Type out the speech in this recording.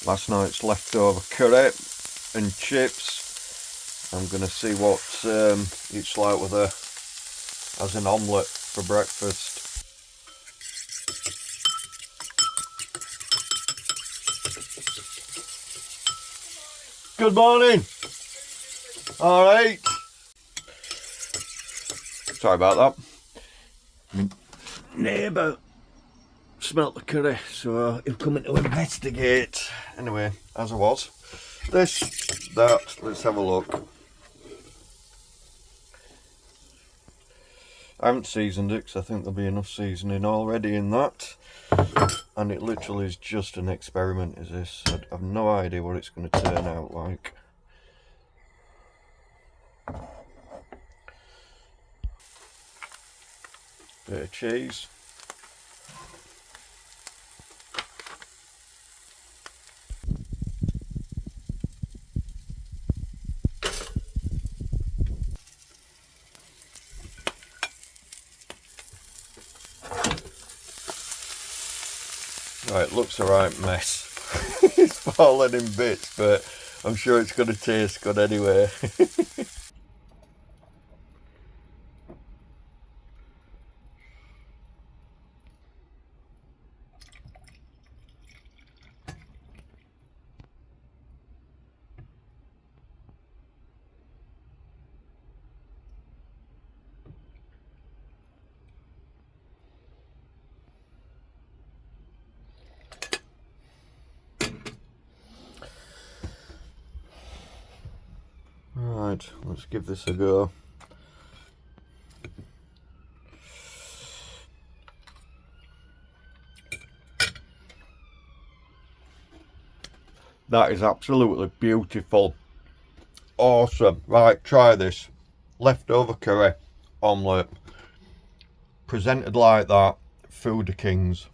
last night's leftover curry and chips. I'm going to see what it's like with as an omelette for breakfast. Good morning. All right. Sorry about that. Neighbour smelt the curry, so he'll come in to investigate. Anyway, as I was, this, that, let's have a look. I haven't seasoned it because I think there'll be enough seasoning already in that. And it literally is just an experiment, is this? I have no idea what it's going to turn out like. Bit of cheese. Right, looks a right mess. It's fallen in bits, but I'm sure it's going to taste good anyway. Right, let's give this a go. That is absolutely beautiful. Awesome. Right, try this. Leftover curry omelette. Presented like that, food of kings.